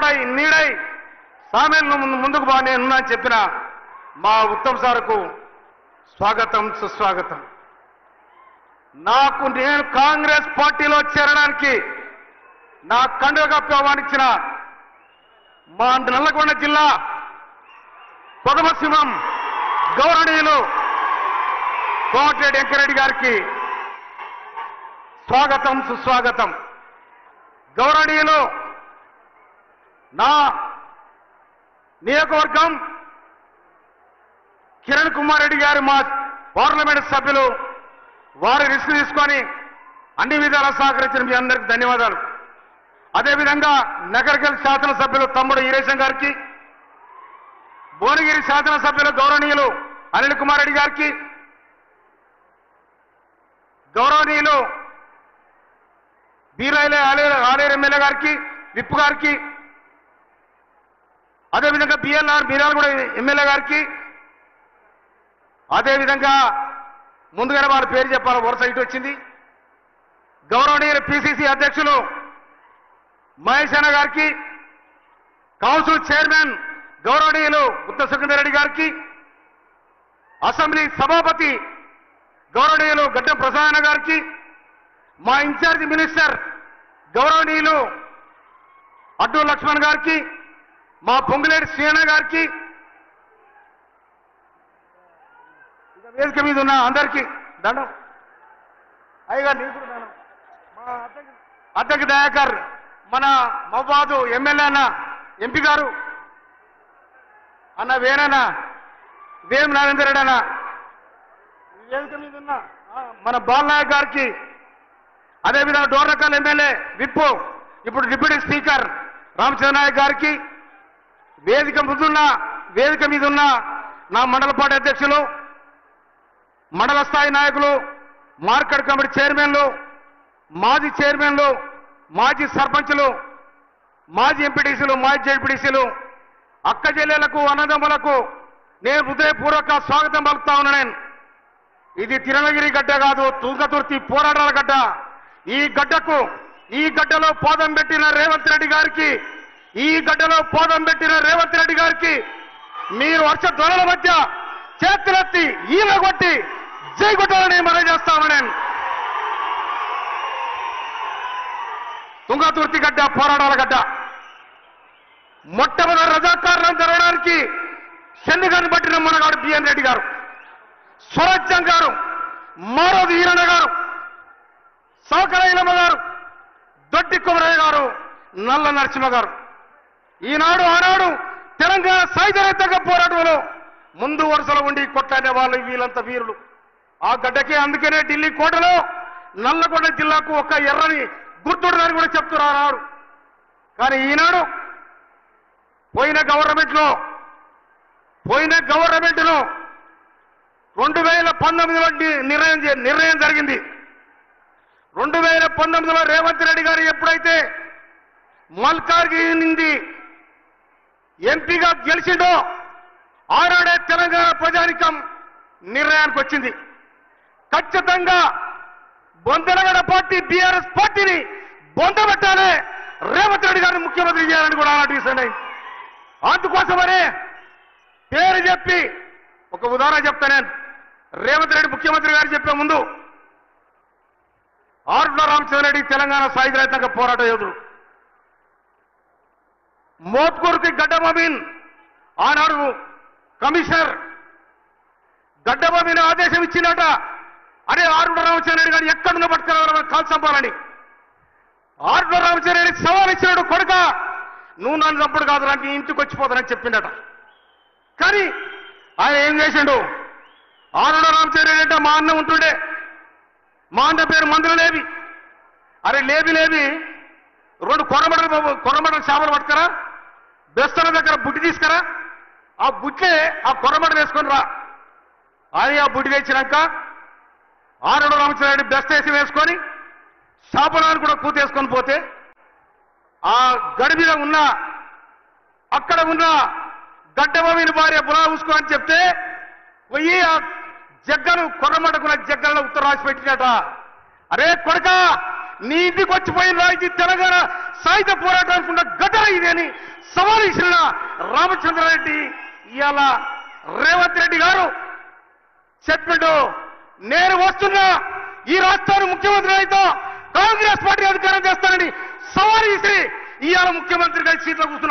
తోడై నీడై సామేలను ముందుకు బా నేనున్నా అని చెప్పిన మా ఉత్తమ్ సార్కు స్వాగతం సుస్వాగతం. నేను కాంగ్రెస్ పార్టీలో చేరడానికి నా కండువ కప్పి ఆహ్వానించిన మా నల్లగొండ జిల్లా ప్రథమ సింహం గౌరవనీయులు కోమటిరెడ్డి వెంకరెడ్డి గారికి స్వాగతం సుస్వాగతం. గౌరవనీయులు నా నియోజకవర్గం కిరణ్ కుమార్ రెడ్డి గారు మా పార్లమెంట్ సభ్యులు, వారు రిస్క్ తీసుకొని అన్ని విధాలా సహకరించిన మీ అందరికీ ధన్యవాదాలు. అదేవిధంగా నగరకల్ శాసనసభ్యులు తమ్ముడు ఈరేశం గారికి, భువనగిరి శాసనసభ్యులు గౌరవనీయులు అనిల్ కుమార్ రెడ్డి గారికి, గౌరవనీయులు బీరాయిలే ఆలేరు ఎమ్మెల్యే గారికి, విప్పు గారికి, అదేవిధంగా బిఎల్ఆర్ బీరాలగూడ ఎమ్మెల్యే గారికి, అదేవిధంగా ముందుగానే వాళ్ళ పేరు చెప్పాలి, వరుస ఇటు వచ్చింది, గౌరవనీయులు పిసిసి అధ్యక్షులు మహేష్ అన్న గారికి, కౌన్సిల్ చైర్మన్ గౌరవనీయులు ఉత్తమ్ సుఖేందర్ రెడ్డి గారికి, అసెంబ్లీ సభాపతి గౌరవనీయులు గడ్డం ప్రసాద్ గారికి, మా ఇన్ఛార్జి మినిస్టర్ గౌరవనీయులు అడ్డు లక్ష్మణ్ గారికి, మా పొంగులేటి శ్రీఅన్న గారికి, వేదిక మీద ఉన్న అందరికీ దండం. అయ్యగారు నీకు దండం. మా అద్దెకి దయాకర్, మన మహబాదు ఎమ్మెల్యే అన్న, ఎంపీ గారు అన్న, వేణన్న వేం నరేందర్ రెడ్డి అన్న, వేదిక మీద ఉన్న మన బాలనాయక్ గారికి, అదేవిధంగా డోర్నకల్ ఎమ్మెల్యే విప్పు ఇప్పుడు డిప్యూటీ స్పీకర్ రామచంద్ర నాయక్ గారికి, వేదిక మీద ఉన్న నా మండల పార్టీ అధ్యక్షులు, మండల స్థాయి నాయకులు, మార్కెట్ కమిటీ చైర్మన్లు, మాజీ చైర్మన్లు, మాజీ సర్పంచులు, మాజీ ఎంపీటీసీలు, మాజీ జెడ్పీటీసీలు, అక్క చెల్లెలకు అన్నదమ్ములకు నేను హృదయపూర్వక స్వాగతం పలుకుతా ఉన్నాను. ఇది తిరుమలగిరి గడ్డ కాదు, తుంగతుర్తి పోరాటాల గడ్డ. ఈ గడ్డలో పాదం పెట్టిన రేవంత్ రెడ్డి గారికి మీరు వర్ష ధ్వనుల మధ్య చేతులెత్తి ఈల కొట్టి జై కొట్టాలని మనం చేస్తాను. నేను తుంగతుర్తి గడ్డ పోరాటాల గడ్డ. మొట్టమొదటి రజాకారులను జరగడానికి చెన్నుగాని పట్టిన మనగాడు బిఎన్ రెడ్డి గారు, స్వరాజ్యం గారు, మారోది ఈరణ గారు, సౌకర్యలమ్మ గారు, దొడ్డి కుమరయ్య గారు, నల్ల నరసింహ గారు. ఆనాడు తెలంగాణ సాయుధ పోరాటంలో ముందు వరుసలో ఉండి కొట్లాడే వాళ్ళు వీళ్ళంతా వీరులు. ఆ గడ్డకే అందుకనే ఢిల్లీ కోటలో నల్లగొండ జిల్లాకు ఒక ఎర్రని గుర్తుండదని కూడా చెప్తున్నారు. కానీ ఈనాడు పోయిన గవర్నమెంట్లో 2019లో నిర్ణయం జరిగింది. 2019లో రేవంత్ రెడ్డి గారు ఎప్పుడైతే మల్కాజ్గిరి నుండి ఎంపీగా గెలిచిండో ఆనాడే తెలంగాణ ప్రజానికం నిర్ణయానికి వచ్చింది. ఖచ్చితంగా బొందలగడ పార్టీ బీఆర్ఎస్ పార్టీని బొందబెట్టాలి, రేవంత్ రెడ్డి గారిని ముఖ్యమంత్రి చేయాలని కూడా ఆనాడు డిసైడ్ అయింది. అందుకోసమనే పేరు చెప్పి ఒక ఉదాహరణ చెప్తా. నేను రేవంత్ రెడ్డి ముఖ్యమంత్రి గారు చెప్పే ముందు ఆరుట్ల రామచంద్రరెడ్డి తెలంగాణ సాయుధ రైతాంగ పోరాట యోధుడు, మోత్కూరుకి గడ్డమమీన్ ఆనాడు కమిషనర్ గడ్డమమీన్ ఆదేశం ఇచ్చినట, అరే ఆరుట్ల రామచంద్రరెడ్డి గారు ఎక్కడున్న పట్టుకురావాలని కాల్ చంపాలని. ఆరుట్ల రామచంద్రరెడ్డి సవాల్ ఇచ్చినాడు, కొడుక నువ్వు నన్ను చంపుడు కాదు, నాకు ఇంటికి వచ్చిపోతానని చెప్పిండట. కానీ ఆయన ఏం చేసిండు? ఆరుట్ల రామచంద్రరెడ్డి అంటే మా అన్న ఉంటుండే, మా అన్న పేరు మందులు లేవి. అరే లేవి 2 కొరమడలు చేపలు పట్టుకరా, బెస్తల దగ్గర బుట్టి తీసుకురా, ఆ బుట్టే ఆ కొరమడ వేసుకొని రా అని ఆ బుట్టి తెచ్చినాక ఆరుట్ల రామచంద్రరెడ్డి బెస్ట్ వేసి వేసుకొని చేపలను కూడా కూతేసుకొని పోతే ఆ గడి మీద ఉన్న అక్కడ ఉన్న గడ్డమమీని భార్య బులా చూసుకో అని చెప్తే పోయి ఆ జగ్గలు కొర్రమడకున్న జగ్గలలో ఉత్తరం రాసి పెట్టినట. అరే కొడక నీ ఇంటికి వచ్చిపోయిన ఇది తెలంగాణ సాయుధ పోరాటానికి ఉన్న గడ్డ ఇది అని సవాల్ ఇచ్చిన రామచంద్రారెడ్డి ఇవాళ రేవంత్ రెడ్డి గారు చెప్పిండు, నేను వస్తున్నా, ఈ రాష్ట్రాన్ని ముఖ్యమంత్రి అయితే కాంగ్రెస్ పార్టీ అధికారం చేస్తానని సవాల్ ఇచ్చి ఇవాళ ముఖ్యమంత్రి కలిసి సీట్లో కూర్చున్నా.